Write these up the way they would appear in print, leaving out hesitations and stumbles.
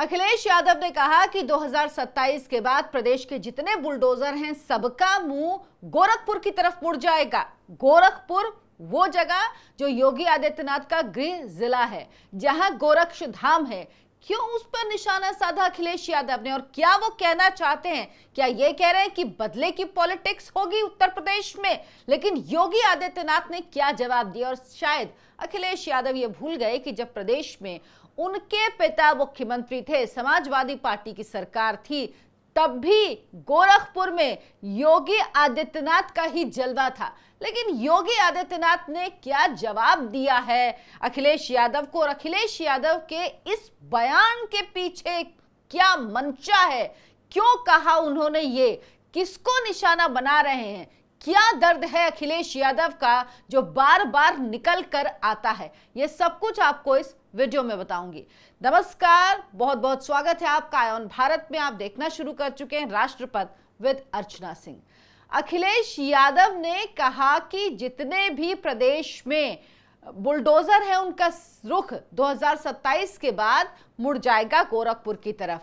अखिलेश यादव ने कहा कि 2027 के बाद प्रदेश के जितने बुलडोजर हैं सबका मुंह गोरखपुर की तरफ मुड़ जाएगा। गोरखपुर वो जगह जो योगी आदित्यनाथ का गृह जिला है, जहां गोरक्ष धाम है। क्यों उस पर निशाना साधा अखिलेश यादव ने और क्या वो कहना चाहते हैं? क्या ये कह रहे हैं कि बदले की पॉलिटिक्स होगी उत्तर प्रदेश में? लेकिन योगी आदित्यनाथ ने क्या जवाब दिया? और शायद अखिलेश यादव ये भूल गए कि जब प्रदेश में उनके पिता मुख्यमंत्री थे, समाजवादी पार्टी की सरकार थी, तब भी गोरखपुर में योगी आदित्यनाथ का ही जलवा था। लेकिन योगी आदित्यनाथ ने क्या जवाब दिया है अखिलेश यादव को, और अखिलेश यादव के इस बयान के पीछे क्या मंशा है? क्यों कहा उन्होंने ये? किसको निशाना बना रहे हैं? क्या दर्द है अखिलेश यादव का जो बार बार निकल कर आता है? ये सब कुछ आपको इस वीडियो में बताऊंगी। नमस्कार, बहुत बहुत स्वागत है आपका आयोन भारत में। आप देखना शुरू कर चुके हैं राष्ट्रपद विद अर्चना सिंह। अखिलेश यादव ने कहा कि जितने भी प्रदेश में बुलडोजर हैं उनका रुख 2027 के बाद मुड़ जाएगा गोरखपुर की तरफ।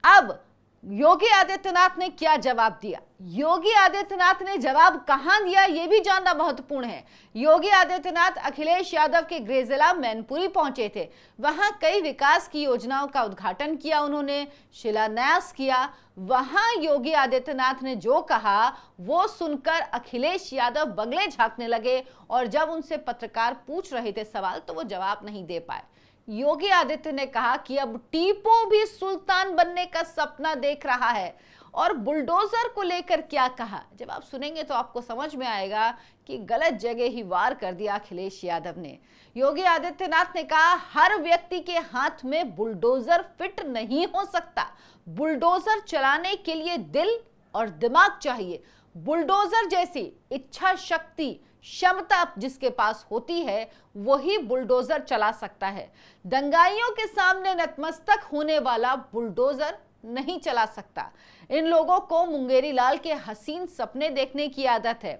अब योगी आदित्यनाथ ने क्या जवाब दिया? योगी आदित्यनाथ ने जवाब कहां दिया ये भी जानना महत्वपूर्ण है। योगी आदित्यनाथ अखिलेश यादव के गृह जिला मैनपुरी पहुंचे थे। वहां कई विकास की योजनाओं का उद्घाटन किया, उन्होंने शिलान्यास किया। वहां योगी आदित्यनाथ ने जो कहा वो सुनकर अखिलेश यादव बगले झांकने लगे, और जब उनसे पत्रकार पूछ रहे थे सवाल तो वो जवाब नहीं दे पाए। योगी आदित्य ने कहा कि अब टीपू भी सुल्तान बनने का सपना देख रहा है। और बुलडोजर को लेकर क्या कहा, जब आप सुनेंगे तो आपको समझ में आएगा कि गलत जगह ही वार कर दिया अखिलेश यादव ने। योगी आदित्यनाथ ने कहा हर व्यक्ति के हाथ में बुलडोजर फिट नहीं हो सकता। बुलडोजर चलाने के लिए दिल और दिमाग चाहिए। बुलडोजर जैसी इच्छा शक्ति, क्षमता जिसके पास होती है वही बुलडोजर चला सकता है। दंगाइयों के सामने नतमस्तक होने वाला बुलडोजर नहीं चला सकता। इन लोगों को मुंगेरी लाल के हसीन सपने देखने की आदत है।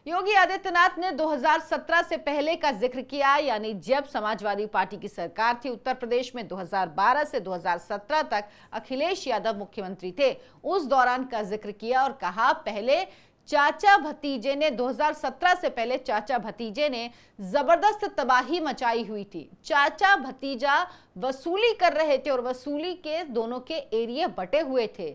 योगी आदित्यनाथ ने 2017 से पहले का जिक्र किया, यानी जब समाजवादी पार्टी की सरकार थी उत्तर प्रदेश में 2012 से 2017 तक अखिलेश यादव मुख्यमंत्री थे, उस दौरान का जिक्र किया और कहा पहले चाचा भतीजे ने 2017 से पहले चाचा भतीजे ने जबरदस्त तबाही मचाई हुई थी। चाचा भतीजा वसूली कर रहे थे और वसूली के दोनों के एरिया बटे हुए थे।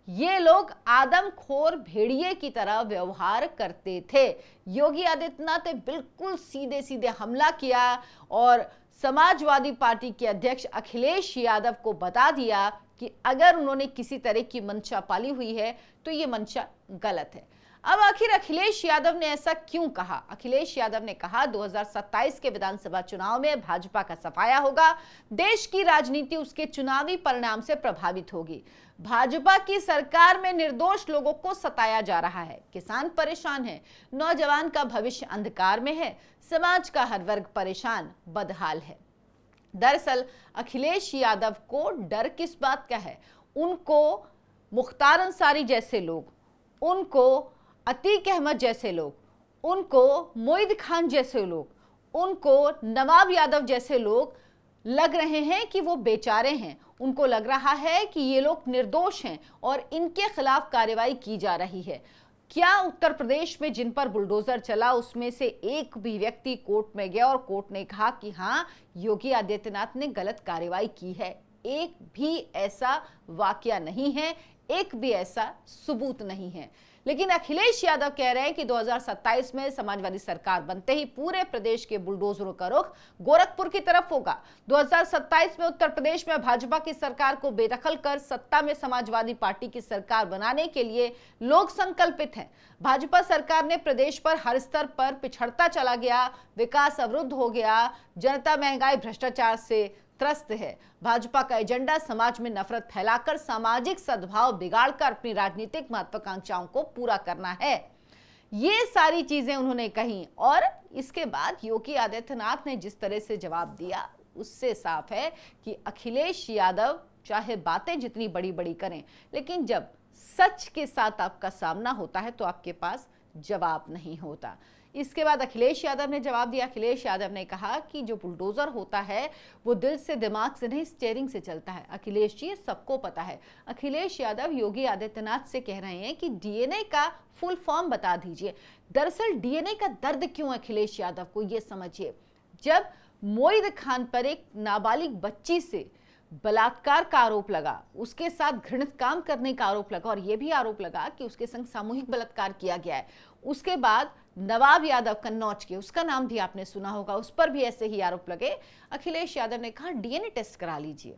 ये लोग आदमखोर भेड़िए की तरह व्यवहार करते थे। योगी आदित्यनाथ ने बिल्कुल सीधे सीधे हमला किया और समाजवादी पार्टी के अध्यक्ष अखिलेश यादव को बता दिया कि अगर उन्होंने किसी तरह की मंशा पाली हुई है तो ये मंशा गलत है। अब आखिर अखिलेश यादव ने ऐसा क्यों कहा? अखिलेश यादव ने कहा 2027 के विधानसभा चुनाव में भाजपा का सफाया होगा। देश की राजनीति उसके चुनावी परिणाम से प्रभावित होगी। भाजपा की सरकार में निर्दोष लोगों को सताया जा रहा है, किसान परेशान है, नौजवान का भविष्य अंधकार में है, समाज का हर वर्ग परेशान बदहाल है। दरअसल अखिलेश यादव को डर किस बात का है? उनको मुख्तार अंसारी जैसे लोग, उनको अतीक अहमद जैसे लोग, उनको मोईद खान जैसे लोग, उनको नवाब यादव जैसे लोग लग रहे हैं कि वो बेचारे हैं। उनको लग रहा है कि ये लोग निर्दोष हैं और इनके खिलाफ कार्रवाई की जा रही है। क्या उत्तर प्रदेश में जिन पर बुलडोजर चला उसमें से एक भी व्यक्ति कोर्ट में गया और कोर्ट ने कहा कि हाँ योगी आदित्यनाथ ने गलत कार्रवाई की है? एक भी ऐसा वाकया नहीं है, एक भी ऐसा सबूत नहीं है। लेकिन अखिलेश यादव कह रहे हैं कि 2027 में समाजवादी सरकार बनते ही पूरे प्रदेश के बुलडोजरों का रुख गोरखपुर की तरफ होगा। 2027 में उत्तर प्रदेश में भाजपा की सरकार को बेदखल कर सत्ता में समाजवादी पार्टी की सरकार बनाने के लिए लोग संकल्पित हैं। भाजपा सरकार ने प्रदेश पर हर स्तर पर पिछड़ता चला गया, विकास अवरुद्ध हो गया, जनता महंगाई भ्रष्टाचार से त्रस्त है। भाजपा का एजेंडा समाज में नफरत फैलाकर सामाजिक सद्भाव बिगाड़कर अपनी राजनीतिक महत्वाकांक्षाओं को पूरा करना है। ये सारी चीजें उन्होंने कही और इसके बाद योगी आदित्यनाथ ने जिस तरह से जवाब दिया उससे साफ है कि अखिलेश यादव चाहे बातें जितनी बड़ी बड़ी करें, लेकिन जब सच के साथ आपका सामना होता है तो आपके पास जवाब नहीं होता। इसके बाद अखिलेश यादव ने जवाब दिया। अखिलेश यादव ने कहा कि जो बुलडोजर होता है वो दिल से, दिमाग से नहीं, स्टीयरिंग से चलता है। अखिलेश जी, सबको पता है। अखिलेश यादव योगी आदित्यनाथ से कह रहे हैं कि डीएनए का फुल फॉर्म बता दीजिए। दरअसल डीएनए का दर्द क्यों है अखिलेश यादव को, ये समझिए। जब मोईद खान पर एक नाबालिग बच्ची से बलात्कार का आरोप लगा, उसके साथ घृणित काम करने का आरोप लगा और यह भी आरोप लगा कि उसके संग सामूहिक बलात्कार किया गया है, उसके बाद नवाब यादव कन्नौज के, उसका नाम भी आपने सुना होगा, उस पर भी ऐसे ही आरोप लगे। अखिलेश यादव ने कहा डीएनए टेस्ट करा लीजिए।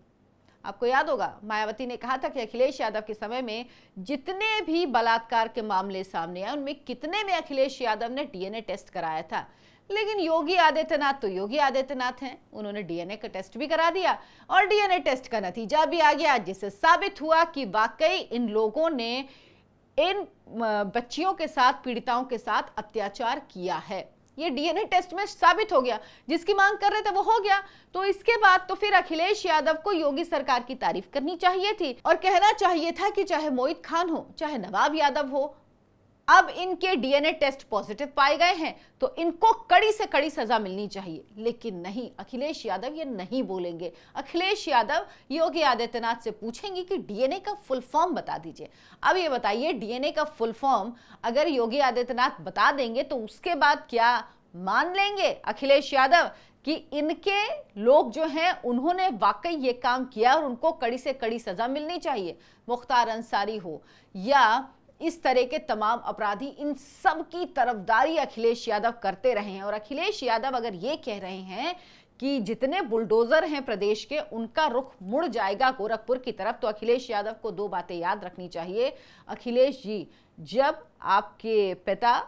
आपको याद होगा मायावती ने कहा था कि अखिलेश यादव के समय में जितने भी बलात्कार के मामले सामने आए उनमें कितने में अखिलेश यादव ने डीएनए टेस्ट कराया था। लेकिन योगी आदित्यनाथ तो योगी आदित्यनाथ हैं, उन्होंने डीएनए का टेस्ट भी करा दिया और डीएनए टेस्ट का नतीजा भी आ गया, जिससे साबित हुआ कि वाकई इन लोगों ने इन बच्चियों के साथ, पीड़िताओं के साथ अत्याचार किया है। ये डीएनए टेस्ट में साबित हो गया, जिसकी मांग कर रहे थे वो हो गया। तो इसके बाद तो फिर अखिलेश यादव को योगी सरकार की तारीफ करनी चाहिए थी और कहना चाहिए था कि चाहे मोईद खान हो, चाहे नवाब यादव हो, अब इनके डीएनए टेस्ट पॉजिटिव पाए गए हैं तो इनको कड़ी से कड़ी सजा मिलनी चाहिए। लेकिन नहीं, अखिलेश यादव ये नहीं बोलेंगे। अखिलेश यादव योगी आदित्यनाथ से पूछेंगे कि डीएनए का फुल फॉर्म बता दीजिए। अब ये बताइए, डीएनए का फुल फॉर्म अगर योगी आदित्यनाथ बता देंगे तो उसके बाद क्या मान लेंगे अखिलेश यादव कि इनके लोग जो हैं उन्होंने वाकई ये काम किया और उनको कड़ी से कड़ी सजा मिलनी चाहिए? मुख्तार अंसारी हो या इस तरह के तमाम अपराधी, इन सब की तरफदारी अखिलेश यादव करते रहे हैं। और अखिलेश यादव अगर ये कह रहे हैं कि जितने बुलडोजर हैं प्रदेश के उनका रुख मुड़ जाएगा गोरखपुर की तरफ, तो अखिलेश यादव को दो बातें याद रखनी चाहिए। अखिलेश जी, जब आपके पिता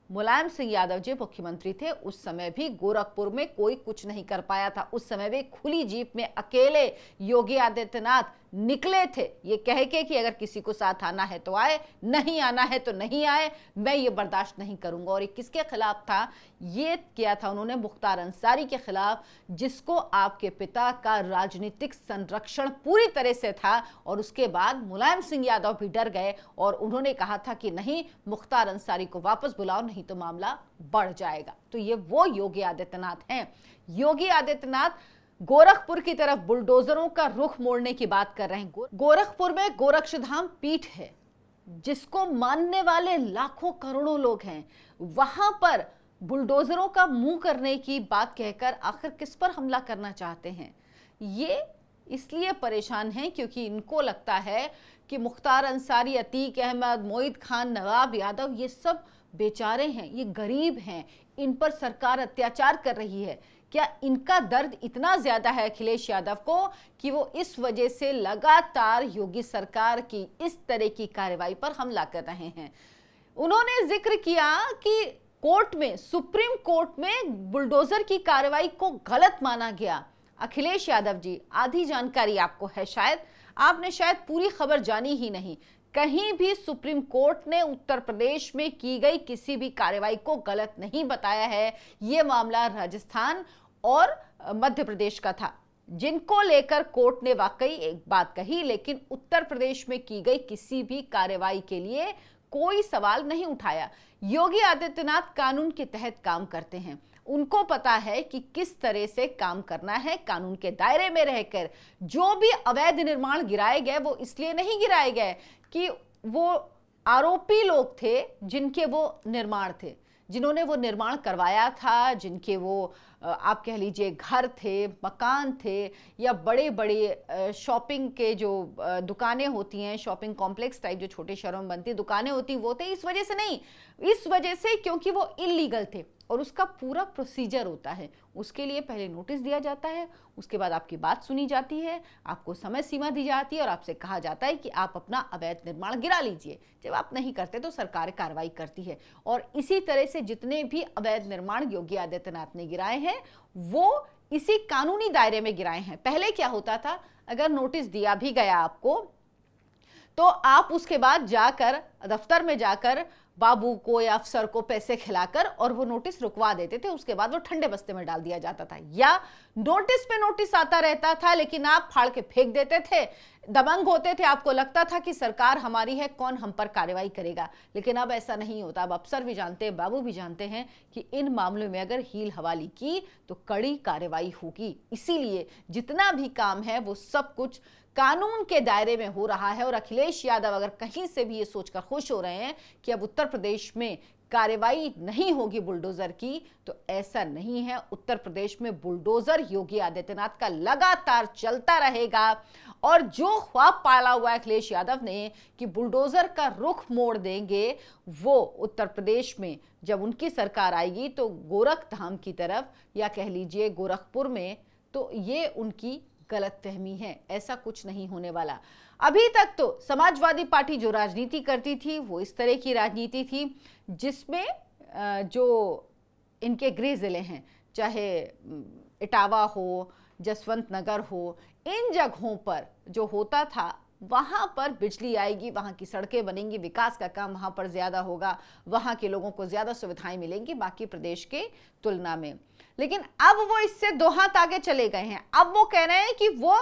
मुलायम सिंह यादव जी मुख्यमंत्री थे उस समय भी गोरखपुर में कोई कुछ नहीं कर पाया था। उस समय भी खुली जीप में अकेले योगी आदित्यनाथ निकले थे ये कह के कि अगर किसी को साथ आना है तो आए, नहीं आना है तो नहीं आए, मैं ये बर्दाश्त नहीं करूंगा। और ये किसके खिलाफ था? ये किया था उन्होंने मुख्तार अंसारी के खिलाफ, जिसको आपके पिता का राजनीतिक संरक्षण पूरी तरह से था। और उसके बाद मुलायम सिंह यादव भी डर गए और उन्होंने कहा था कि नहीं, मुख्तार अंसारी को वापस बुलाओ, नहीं तो मामला बढ़ जाएगा। तो ये वो योगी आदित्यनाथ हैं। योगी आदित्यनाथ गोरखपुर की तरफ बुलडोजरों का रुख मोड़ने की बात कर रहे हैं। गोरखपुर में गोरक्षधाम पीठ है जिसको मानने वाले लाखों करोड़ों लोग हैं, वहां पर बुलडोजरों का मुंह करने की बात कहकर आखिर किस पर हमला करना चाहते हैं? ये इसलिए परेशान हैं क्योंकि इनको लगता है कि मुख्तार अंसारी, अतीक अहमद, मोईद खान, नवाब यादव ये सब बेचारे हैं, ये गरीब हैं, इन पर सरकार अत्याचार कर रही है। क्या इनका दर्द इतना ज्यादा है अखिलेश यादव को कि वो इस वजह से लगातार योगी सरकार की इस तरह की कार्रवाई पर हमला कर रहे हैं? उन्होंने जिक्र किया कि कोर्ट में, सुप्रीम कोर्ट में बुलडोजर की कार्रवाई को गलत माना गया। अखिलेश यादव जी, आधी जानकारी आपको है, शायद आपने शायद पूरी खबर जानी ही नहीं। कहीं भी सुप्रीम कोर्ट ने उत्तर प्रदेश में की गई किसी भी कार्रवाई को गलत नहीं बताया है। यह मामला राजस्थान और मध्य प्रदेश का था, जिनको लेकर कोर्ट ने वाकई एक बात कही, लेकिन उत्तर प्रदेश में की गई किसी भी कार्रवाई के लिए कोई सवाल नहीं उठाया। योगी आदित्यनाथ कानून के तहत काम करते हैं, उनको पता है कि किस तरह से काम करना है। कानून के दायरे में रहकर जो भी अवैध निर्माण गिराए गए वो इसलिए नहीं गिराए गए कि वो आरोपी लोग थे जिनके वो निर्माण थे, जिन्होंने वो निर्माण करवाया था, जिनके वो आप कह लीजिए घर थे, मकान थे, या बड़े बड़े शॉपिंग के जो दुकानें होती हैं, शॉपिंग कॉम्प्लेक्स टाइप जो छोटे शहरों में बनती दुकानें होती, वो थे। इस वजह से नहीं, इस वजह से क्योंकि वो इलीगल थे। और उसका पूरा प्रोसीजर होता है, उसके लिए पहले नोटिस दिया जाता है, उसके बाद आपकी बात सुनी जाती है, आपको समय सीमा दी जाती है और आपसे कहा जाता है कि आप अपना अवैध निर्माण गिरा लीजिए। जब आप नहीं करते तो सरकार कार्रवाई करती है। और इसी तरह से जितने भी अवैध निर्माण योगी आदित्यनाथ ने गिराए हैं वो इसी कानूनी दायरे में गिराए हैं। पहले क्या होता था, अगर नोटिस दिया भी गया आपको तो आप उसके बाद जाकर दफ्तर में जाकर बाबू को या अफसर को पैसे खिलाकर और वो नोटिस रुकवा देते थे, उसके बाद वो ठंडे बस्ते में डाल दिया जाता था। या नोटिस पे नोटिस आता रहता था लेकिन आप फाड़ के फेंक देते थे, दबंग होते थे, आपको लगता था कि सरकार हमारी है, कौन हम पर कार्रवाई करेगा। लेकिन अब ऐसा नहीं होता। अब अफसर भी जानते हैं, बाबू भी जानते हैं कि इन मामलों में अगर हील हवाली की तो कड़ी कार्रवाई होगी। इसीलिए जितना भी काम है वो सब कुछ कानून के दायरे में हो रहा है। और अखिलेश यादव अगर कहीं से भी ये सोचकर खुश हो रहे हैं कि अब उत्तर प्रदेश में कार्रवाई नहीं होगी बुलडोजर की, तो ऐसा नहीं है। उत्तर प्रदेश में बुलडोजर योगी आदित्यनाथ का लगातार चलता रहेगा। और जो ख्वाब पाला हुआ है अखिलेश यादव ने कि बुलडोजर का रुख मोड़ देंगे, वो उत्तर प्रदेश में जब उनकी सरकार आएगी तो गोरखधाम की तरफ, या कह लीजिए गोरखपुर में, तो ये उनकी गलतफहमी है। ऐसा कुछ नहीं होने वाला। अभी तक तो समाजवादी पार्टी जो राजनीति करती थी वो इस तरह की राजनीति थी जिसमें जो इनके गृह जिले हैं, चाहे इटावा हो, जसवंत नगर हो, इन जगहों पर जो होता था वहां पर बिजली आएगी, वहां की सड़कें बनेंगी, विकास का काम वहां पर ज्यादा होगा, वहां के लोगों को ज्यादा सुविधाएं मिलेंगी बाकी प्रदेश के तुलना में। लेकिन अब वो इससे दो हाथ आगे चले गए हैं। अब वो कह रहे हैं कि वो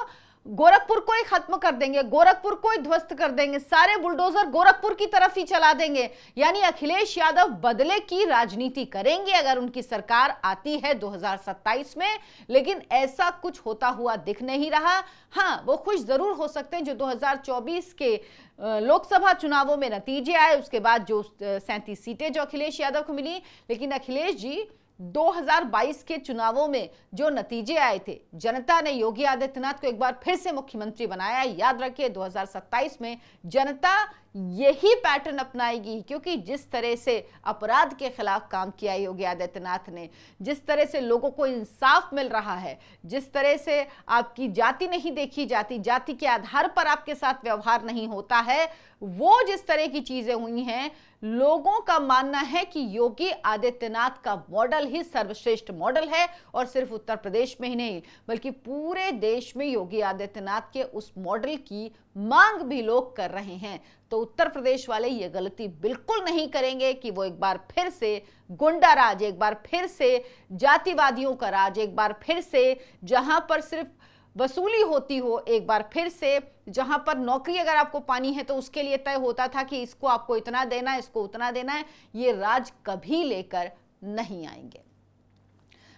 गोरखपुर को ही खत्म कर देंगे, गोरखपुर को ही ध्वस्त कर देंगे, सारे बुलडोजर गोरखपुर की तरफ ही चला देंगे। यानी अखिलेश यादव बदले की राजनीति करेंगे अगर उनकी सरकार आती है 2027 में। लेकिन ऐसा कुछ होता हुआ दिख नहीं रहा। हाँ, वो खुश जरूर हो सकते हैं जो 2024 के लोकसभा चुनावों में नतीजे आए, उसके बाद जो 37 सीटें जो अखिलेश यादव को मिली। लेकिन अखिलेश जी 2022 के चुनावों में जो नतीजे आए थे, जनता ने योगी आदित्यनाथ को एक बार फिर से मुख्यमंत्री बनाया। याद रखिए 2027 में जनता यही पैटर्न अपनाएगी, क्योंकि जिस तरह से अपराध के खिलाफ काम किया योगी आदित्यनाथ ने, जिस तरह से लोगों को इंसाफ मिल रहा है, जिस तरह से आपकी जाति नहीं देखी जाती, जाति के आधार पर आपके साथ व्यवहार नहीं होता है, वो जिस तरह की चीजें हुई हैं, लोगों का मानना है कि योगी आदित्यनाथ का मॉडल ही सर्वश्रेष्ठ मॉडल है। और सिर्फ उत्तर प्रदेश में ही नहीं बल्कि पूरे देश में योगी आदित्यनाथ के उस मॉडल की मांग भी लोग कर रहे हैं। तो उत्तर प्रदेश वाले ये गलती बिल्कुल नहीं करेंगे कि वो एक बार फिर से गुंडा राज, एक बार फिर से जातिवादियों का राज, एक बार फिर से जहां पर सिर्फ वसूली होती हो, एक बार फिर से जहां पर नौकरी अगर आपको पानी है तो उसके लिए तय होता था कि इसको आपको इतना देना है, इसको उतना देना है, ये राज कभी लेकर नहीं आएंगे।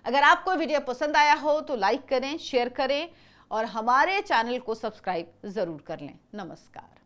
अगर आपको वीडियो पसंद आया हो तो लाइक करें, शेयर करें और हमारे चैनल को सब्सक्राइब जरूर कर लें। नमस्कार।